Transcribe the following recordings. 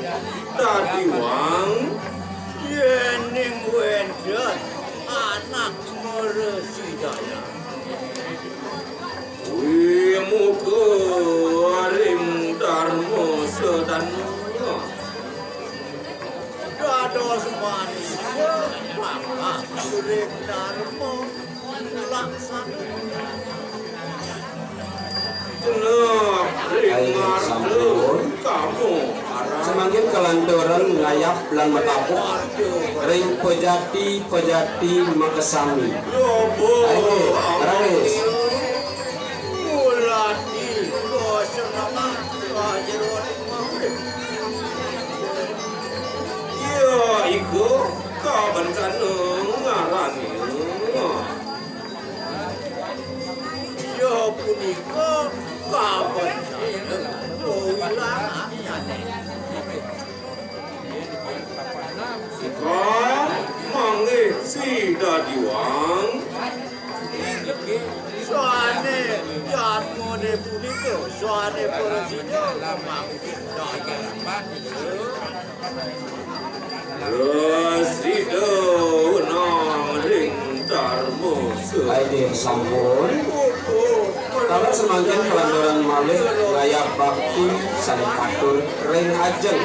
Dadi wang Yening wedot anak meresi daya. Wimuga ring darmo sedana Dados manusia maka ring darmo laksana. Jeneng ring marga kamu Semakin kelanturan ngayap lan matapuk ring pejati makesami. Ayo, raris. Ulati kosenama kajero mawre. ya iku kaban kaneng ngarani Yo punika kapan ulang nyane. Kau mangge si dadi wang Soane jatmo de punika soane presiden mangkin daya. Rasido nang ring darmo Ayo sampun. Kalau semakin kelanturan malih ngayap bakti sane katur ring ajeng.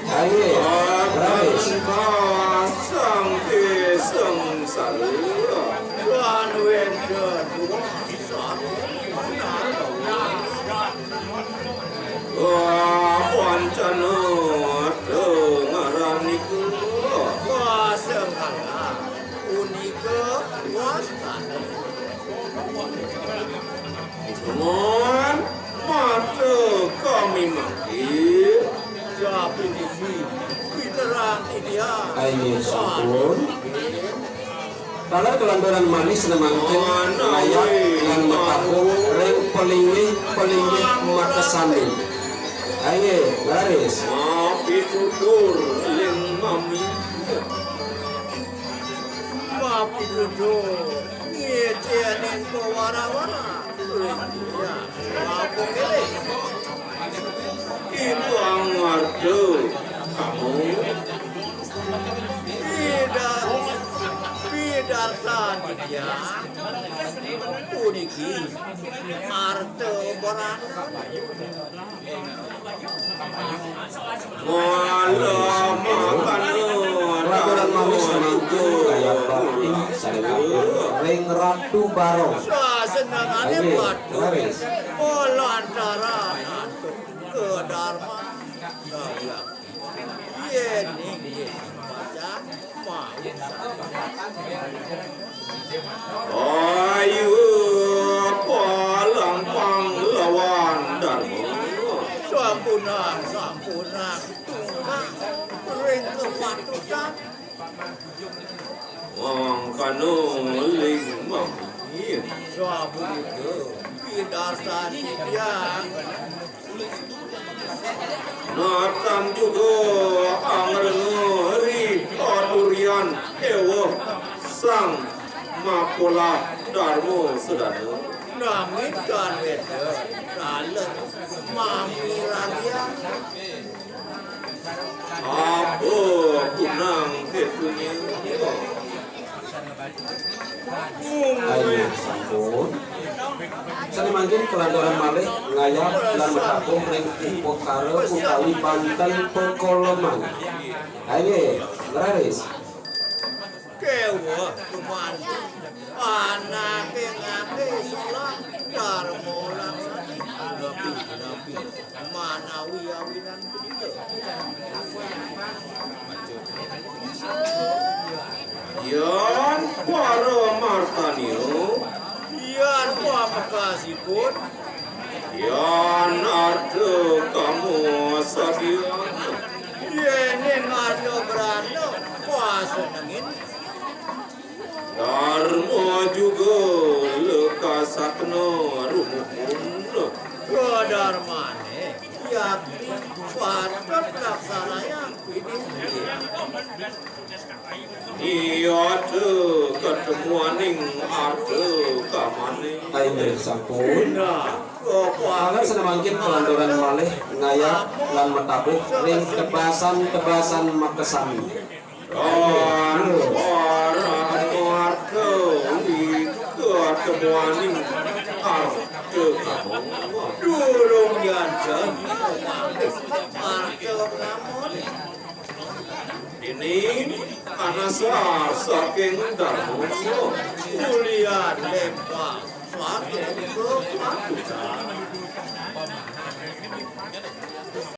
Ayo, raris. sang sengsara Tuhan wedon wancana dengaran iku wasengkala unika wastana. Mohon mata kami manggil Siapa ini? Piterang dia. Ayo sampun. Kalau kelanturan manis semakin ngayap lan matapuk ring pelingih makesami. Ayo, raris. pitutur ling mami Mapi duduk. Ngecenin ko wara-wara. Ya, aku milih. itu angardo kamu Pidarkan dia. Uniki. Arte boran. malam makan Kelanturan manis semakin ngayap bakti sane katur ring ratu barong. Senangane Ayo, padu. raris. Polantara ke dharma gaya. Yening baca mau. ayu palang panglawan darmo Sampunang tunggang ring kepatutan. mangkano ling mami Sabu itu pidarkan dia. Natan juga angri adurian ewo sang mapola darmo sedana Namin kan beda dalam mami rakyat. apa kunang ketunya Ayo sampun. Sane mangkin kelanturan malih ngayap lan matapuk ring upakara utawi panten pekoloman. Ayo, raris. Kewa cuman anak ngake sholat darmo laksani nabi manawi awinan begitu. yan para martanio Yan makasih pun yan arde kamu sadia yening ada berano puasa nengin darmo juga lekasakna rumuhun kedarmane yakni pada pelaksananya ini. Iya tuh ketemuaning ada kamaning. Ayo dari sampun. Nah, Agar sedemangkin pelandoran malih ngayah lan metabuk ring tebasan makesami. Dan orang warga itu ketemuaning ada kamaning. durung janjan marke namun Ini anasar saking darmoso. kuliah lempang suatu kepatusan